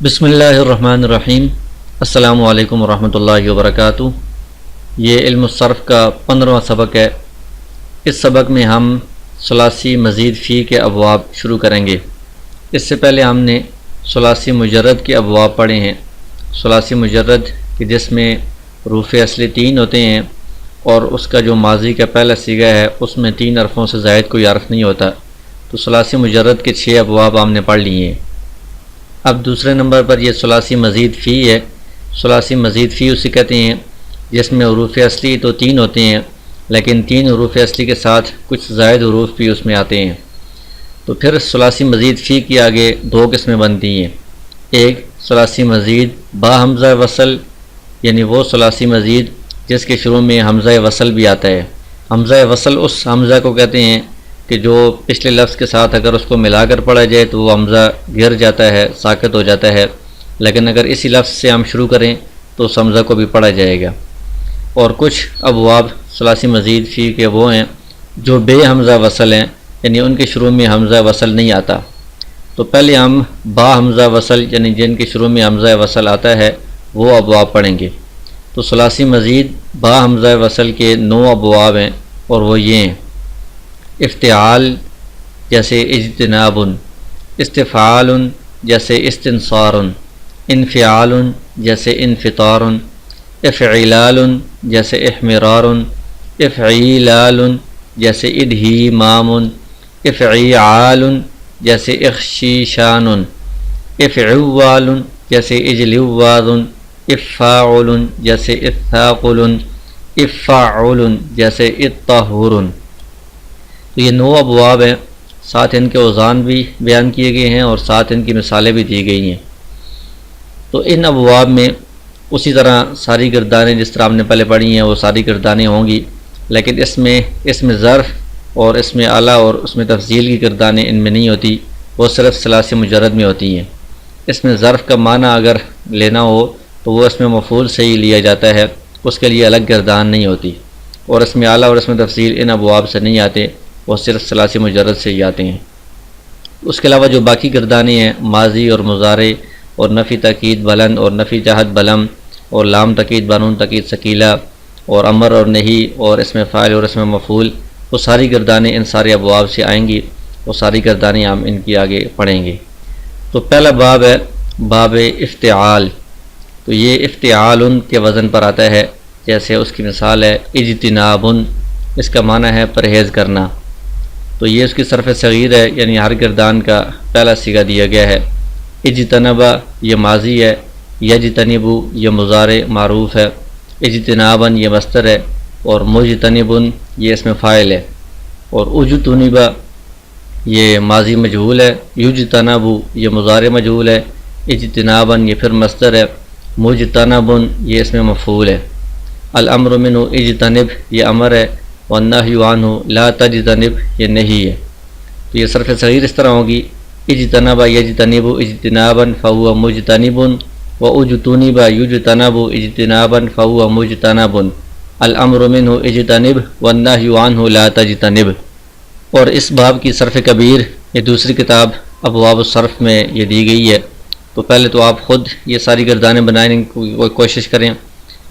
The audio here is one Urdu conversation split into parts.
بسم اللہ الرحمن الرحیم۔ السلام علیکم ورحمۃ اللہ وبرکاتہ۔ یہ علم الصرف کا 15واں سبق ہے۔ اس سبق میں ہم ثلاثی مزید فی کے ابواب شروع کریں گے۔ اس سے پہلے ہم نے ثلاثی مجرد کے ابواب پڑھے ہیں۔ ثلاثی مجرد کہ جس میں حروف اصلی 3 ہوتے ہیں اور اس کا جو ماضی کا پہلا صیغہ ہے اس میں 3 حرفوں سے زائد کوئی حرف نہیں ہوتا، تو ثلاثی مجرد کے 6 ابواب ہم نے پڑھ لیے ہیں۔ اب دوسرے نمبر پر یہ ثلاثی مزید فی ہے۔ ثلاثی مزید فی اسے کہتے ہیں جس میں حروف اصلی تو 3 ہوتے ہیں، لیکن 3 حروف اصلی کے ساتھ کچھ زائد حروف بھی اس میں آتے ہیں۔ تو پھر ثلاثی مزید فی کی آگے 2 قسمیں بنتی ہیں۔ ایک ثلاثی مزید با حمزہ وصل، یعنی وہ ثلاثی مزید جس کے شروع میں حمزہ وصل بھی آتا ہے۔ حمزہ وصل اس حمزہ کو کہتے ہیں کہ جو پچھلے لفظ کے ساتھ اگر اس کو ملا کر پڑھا جائے تو وہ حمزہ گر جاتا ہے، ساکت ہو جاتا ہے، لیکن اگر اسی لفظ سے ہم شروع کریں تو اس حمزہ کو بھی پڑھا جائے گا۔ اور کچھ ابواب ثلاثی مزید فی کے وہ ہیں جو بے حمزہ وصل ہیں، یعنی ان کے شروع میں حمزہ وصل نہیں آتا۔ تو پہلے ہم با حمزہ وصل یعنی جن کے شروع میں حمزہ وصل آتا ہے وہ ابواب پڑھیں گے۔ تو ثلاثی مزید با حمزہ وصل کے 9 ابواب ہیں، اور وہ یہ ہیں: افتعال جیسے اجتناب، استفعال جیسے استنصار، انفعال جیسے انفطار، افعلال جیسے احمرار، افعیلال جیسے ادہیمام، افعیعال جیسے اخشیشان، افعوال جیسے اجلواذ، افاعل جیسے اثاقل، افاعل جیسے اطہور۔ تو یہ 9 ابواب ہیں، ساتھ ان کے اوزان بھی بیان کیے گئے ہیں اور ساتھ ان کی مثالیں بھی دی گئی ہیں۔ تو ان ابواب میں اسی طرح ساری گردانیں جس طرح ہم نے پہلے پڑھی ہیں وہ ساری گردانیں ہوں گی، لیکن اس میں ظرف اور اس میں اعلیٰ اور اس میں تفضیل کی گردانیں ان میں نہیں ہوتی، وہ صرف ثلاثی مجرد میں ہوتی ہیں۔ اس میں ظرف کا معنی اگر لینا ہو تو وہ اس میں مفعول سے ہی لیا جاتا ہے، اس کے لیے الگ گردان نہیں ہوتی، اور اس میں اعلیٰ اور اس میں تفضیل ان ابواب سے نہیں آتے، وہ صرف ثلاثی مجرد سے ہی آتے ہیں۔ اس کے علاوہ جو باقی گردانیں ہیں، ماضی اور مضارع اور نفی تاکید بلند اور نفی جہت بلم اور لام تاکید بنون تاکید ثقیلہ اور امر اور نہی اور اس میں فاعل اور اس میں مفعول، وہ ساری گردانیں ان سارے ابواب سے آئیں گی، وہ ساری گردانیں ہم ان کی آگے پڑھیں گے۔ تو پہلا باب ہے باب افتعال۔ تو یہ افتعال کے وزن پر آتا ہے، جیسے اس کی مثال ہے اجتناب، اس کا معنی ہے پرہیز کرنا۔ تو یہ اس کی صرف صغیر ہے، یعنی ہر گردان کا پہلا صیغہ دیا گیا ہے۔ اجتنبا یہ ماضی ہے، یجتنبو یہ مضارع معروف ہے، اجتناباً یہ مصدر ہے، اور مجتنبن یہ اس میں فاعل ہے، اور اجتنبا یہ ماضی مجہول ہے، یجتنبو یہ مضارع مجہول ہے، اجتناباً یہ پھر مصدر ہے، مجتنبن یہ اس میں مفعول ہے۔ الامر منہ اجتنب یہ امر ہے، والنہی عنہ لا تجتنب یہ نہیں ہے۔ تو یہ صرف صغیر اس طرح ہوگی: اجتنب یجتنب اجتنابا فہو مجتنب، واجتنب یجتنب اجتنابا فہو مجتنب، الامر منہ اجتنب والنہی عنہ لا تجتنب۔ اور اس باب کی صرف کبیر یہ دوسری کتاب ابواب الصرف میں یہ دی گئی ہے۔ تو پہلے تو آپ خود یہ ساری گردانیں بنانے کی کوشش کریں،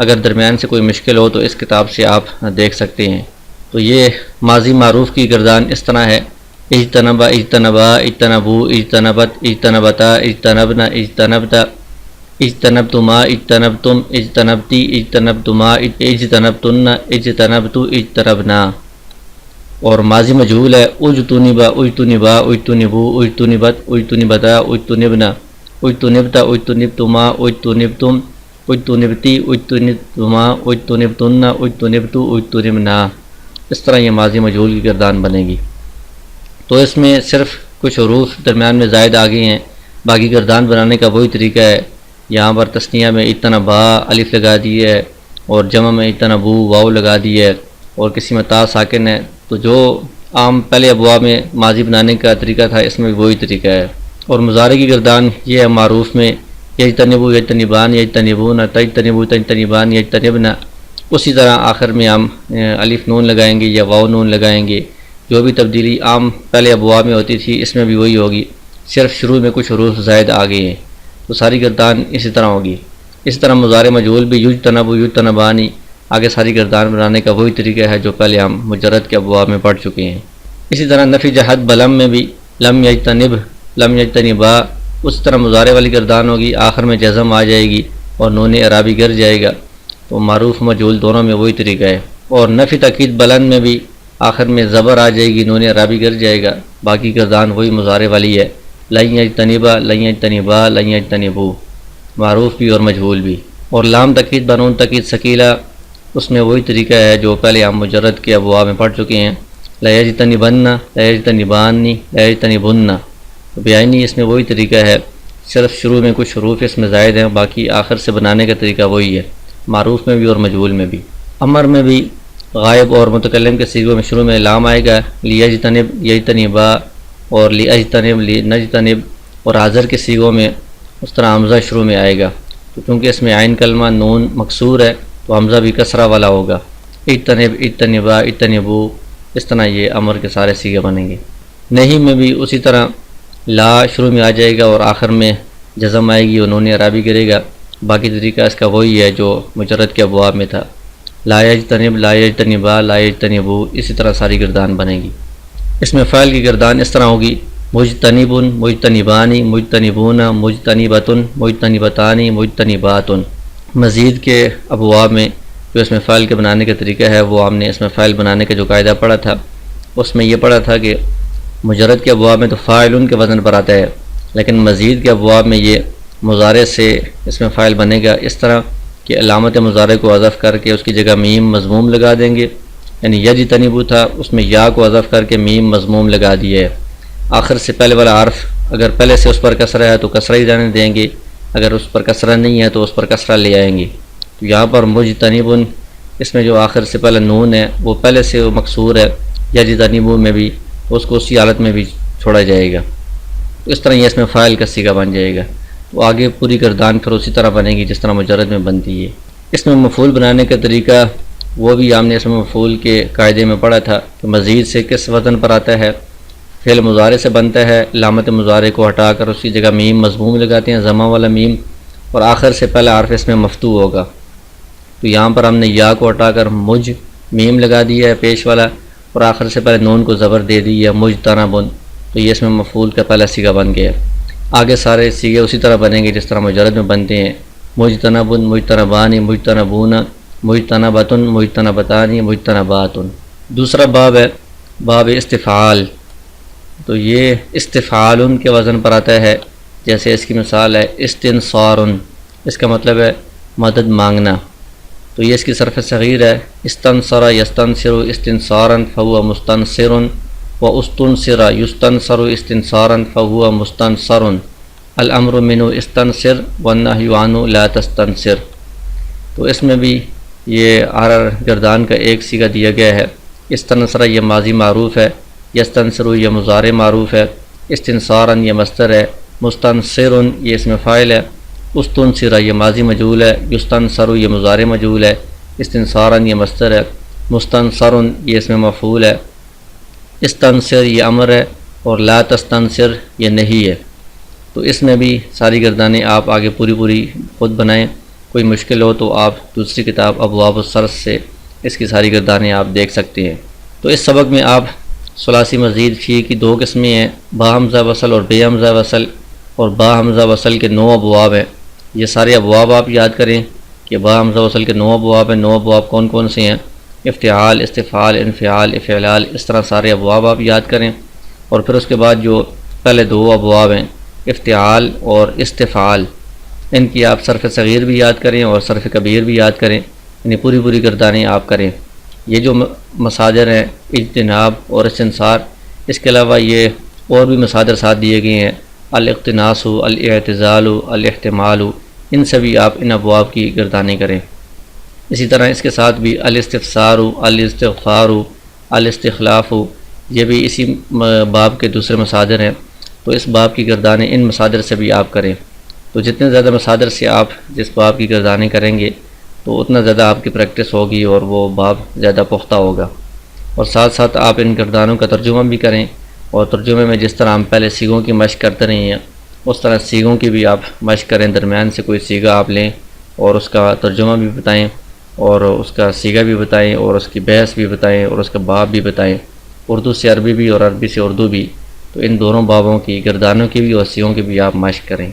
اگر درمیان سے کوئی مشکل ہو تو اس کتاب سے آپ دیکھ سکتے ہیں۔ تو یہ ماضی معروف کی گردان اس طرح ہے: اجتنبا اجتنبا اجتنبو اجتنبت اجتنبتا اجتنبنا اجتنبتا اجتنبتما اجتنبتم اجتنبتی اجتنبتما اجتنبتن اجتنبتو اجتنبنا۔ اور ماضی مجہول ہے: اجتنبا اجتنبا اجتنبو اجتنبت اجتنبتا اجتنبنا اجتنبتا اجتنبتما اجتنبتم اجتنبتی اجتنبتما اجتنبتن اجتنبتو اجتنبنا۔ اس طرح یہ ماضی مجہول کی گردان بنے گی۔ تو اس میں صرف کچھ حروف درمیان میں زائد آ گئے ہیں، باقی گردان بنانے کا وہی طریقہ ہے۔ یہاں پر تثنیہ میں اجتنبا الف لگا دی ہے، اور جمع میں اجتنبو واو لگا دی ہے، اور کسی میں تا ساکن ہے۔ تو جو عام پہلے ابواب میں ماضی بنانے کا طریقہ تھا اس میں وہی طریقہ ہے۔ اور مضارع کی گردان یہ ہے معروف میں: یجتنبو یجتنبان یجتنبون تجتنبو تجتنبان یجتنبنا۔ اسی طرح آخر میں ہم الف نون لگائیں گے یا واو نون لگائیں گے، جو بھی تبدیلی عام پہلے ابواب میں ہوتی تھی اس میں بھی وہی ہوگی، صرف شروع میں کچھ حروف زائد آ گئے ہیں۔ تو ساری گردان اسی طرح ہوگی۔ اسی طرح مضارع مجہول بھی یجتنب یجتنبانی، آگے ساری گردان بنانے کا وہی طریقہ ہے جو پہلے ہم مجرد کے ابواب میں پڑھ چکے ہیں۔ اسی طرح نفی جہت بلم میں بھی لم یجتنب لم یجتنبا، اس طرح مضارع والی گردان ہوگی، آخر میں جزم آ جائے گی اور نون اعرابی گر جائے گا، تو معروف مجہول دونوں میں وہی طریقہ ہے۔ اور نفی تاکید بلند میں بھی آخر میں زبر آ جائے گی، نون اعرابی گر جائے گا، باقی گردان وہی مضارع والی ہے، لن یجتنبا لن یجتنبا لن یجتنبو، معروف بھی اور مجہول بھی۔ اور لام تاکید بنون تاکید ثقیلہ، اس میں وہی طریقہ ہے جو پہلے ہم مجرد کے ابواب میں پڑھ چکے ہیں، لا یجتنبن لا یجتنبانی لا یجتنبن، تو بیانی اس میں وہی طریقہ ہے، صرف شروع میں کچھ حروف اس میں زائد ہیں، باقی آخر سے بنانے کا طریقہ وہی ہے، معروف میں بھی اور مجہول میں بھی۔ امر میں بھی غائب اور متکلم کے صیغوں میں شروع میں لام آئے گا، لیجتنب یجتنبا اور لیجتنب لنجتنب، اور حاضر کے صیغوں میں اس طرح حمزہ شروع میں آئے گا، تو چونکہ اس میں عین کلمہ نون مکسور ہے تو حمزہ بھی کسرہ والا ہوگا، اجتنب اجتنبا اجتنبو، اس طرح یہ امر کے سارے صیغے بنیں گے۔ نہیں میں بھی اسی طرح لا شروع میں آ جائے گا اور آخر میں جزم آئے گی اور نون اعرابی گرے گا، باقی طریقہ اس کا وہی ہے جو مجرد کے ابواب میں تھا، لا یجتنب لا یجتنبا لا یجتنبو، اسی طرح ساری گردان بنے گی۔ اس میں فعل کی گردان اس طرح ہوگی، مجتنبن مجتنبانی مجتنبون مجتنبتن مجتنبتانی مجتنباتن۔ مزید کے ابواب میں جو اس میں فعل کے بنانے کا طریقہ ہے وہ ہم نے اس میں فعل بنانے کا جو قاعدہ پڑھا تھا اس میں یہ پڑھا تھا کہ مجرد کے ابواب میں تو فاعلن کے وزن پر آتا ہے، لیکن مزید کے ابواب میں یہ مضارع سے اس میں فاعل بنے گا، اس طرح کہ علامت مضارع کو حذف کر کے اس کی جگہ میم مضموم لگا دیں گے، یعنی یجتنبو تھا اس میں یا کو حذف کر کے میم مضموم لگا دیا ہے، آخر سے پہلے والا حرف اگر پہلے سے اس پر کسرہ ہے تو کسرہ ہی رہنے دیں گے، اگر اس پر کسرہ نہیں ہے تو اس پر کسرہ لے آئیں گے۔ تو یہاں پر مجتنبن اس میں جو آخر سے پہلے نون ہے وہ پہلے سے وہ مکسور ہے، یجتنبو میں بھی اس کو اسی حالت میں بھی چھوڑا جائے گا، تو اس طرح یہ اس میں فاعل کا صیغہ بن جائے گا، تو آگے پوری گردان پھر اسی طرح بنے گی جس طرح مجرد میں بنتی ہے۔ اس میں مفعول بنانے کا طریقہ وہ بھی ہم نے اس میں مفعول کے قاعدے میں پڑھا تھا کہ مزید سے کس وزن پر آتا ہے، فعل مضارع سے بنتا ہے، علامت مضارع کو ہٹا کر اس کی جگہ میم مضموم لگاتے ہیں، ضمہ والا میم، اور آخر سے پہلا حرف اس میں مفتوح ہوگا، تو یہاں پر ہم نے یا کو ہٹا کر مجھ میم لگا دیا ہے پیش والا، اور آخر سے پہلے نون کو زبر دے دی ہے مجتنبن، تو یہ اس میں مفعول کا پہلا صیغہ بن گیا ہے۔ آگے سارے صیغے اسی طرح بنیں گے جس طرح مجرد میں بنتے ہیں، مجتنبن مجتنبانی مجتنبون مجتنبتن مجتنبتانی مجتنباتن۔ دوسرا باب ہے باب استفعال، تو یہ استفعال کے وزن پر آتا ہے، جیسے اس کی مثال ہے استنصار، اس کا مطلب ہے مدد مانگنا، تو یہ اس کی صرف صغیر ہے، استنصر یستنصر استنصارا فهو مستنصر واستنصر یستنصر استنصارا فهو مستنصر، الامر منه استنصر والنهی عنه لا تستنصر۔ تو اس میں بھی یہ گردان کا ایک صیغہ دیا گیا ہے، استنصر یہ ماضی معروف ہے، یستنصر یہ مضارع معروف ہے، استنصارا یہ مصدر ہے، مستنصر یہ اسم فاعل ہے، استنصر یہ ماضی مجہول ہے، یستنصر یہ مضارع مجہول ہے، استنصارا یہ مصدر ہے، مستنصر یہ اسم مفعول ہے، استنصر یہ امر ہے، اور لا تستنصر یہ نہیں ہے۔ تو اس میں بھی ساری گردانیں آپ آگے پوری خود بنائیں، کوئی مشکل ہو تو آپ دوسری کتاب ابواب الصرف سے اس کی ساری گردانیں آپ دیکھ سکتے ہیں۔ تو اس سبق میں آپ ثلاثی مزید فی کی دو قسمیں ہیں، با حمزہ وصل اور بے حمزہ وصل، اور با حمزہ وصل کے 9 ابواب ہیں، یہ سارے ابواب آپ یاد کریں کہ با حمزہ وصل کے 9 ابواب ہیں۔ 9 ابواب کون کون سے ہیں؟ افتعال، استفعال، انفعال، افعلال، اس طرح سارے ابواب آپ یاد کریں، اور پھر اس کے بعد جو پہلے 2 ابواب ہیں افتعال اور استفعال، ان کی آپ صرف صغیر بھی یاد کریں اور صرف کبیر بھی یاد کریں، یعنی پوری گردانیں آپ کریں۔ یہ جو مصادر ہیں اجتناب اور استنصار، اس کے علاوہ یہ اور بھی مصادر ساتھ دیے گئے ہیں، الاقتناس، الاعتزال، الاحتمال، ان سے بھی آپ ان ابواب کی گردانیں کریں۔ اسی طرح اس کے ساتھ بھی الاستفسار، الاستغفار، الاستخلاف، یہ بھی اسی باب کے دوسرے مصادر ہیں، تو اس باب کی گردانیں ان مصادر سے بھی آپ کریں۔ تو جتنے زیادہ مصادر سے آپ جس باب کی گردانیں کریں گے تو اتنا زیادہ آپ کی پریکٹس ہوگی اور وہ باب زیادہ پختہ ہوگا، اور ساتھ ساتھ آپ ان گردانوں کا ترجمہ بھی کریں، اور ترجمے میں جس طرح ہم پہلے صیغوں کی مشق کرتے رہے ہیں اس طرح سیغوں کی بھی آپ مشق کریں، درمیان سے کوئی سیغہ آپ لیں اور اس کا ترجمہ بھی بتائیں اور اس کا سیغہ بھی بتائیں اور اس کی بحث بھی بتائیں اور اس کا باب بھی بتائیں، اردو سے عربی بھی اور عربی سے اردو بھی، تو ان دونوں بابوں کی، گردانوں کی بھی اور سیغوں کی بھی آپ مشق کریں۔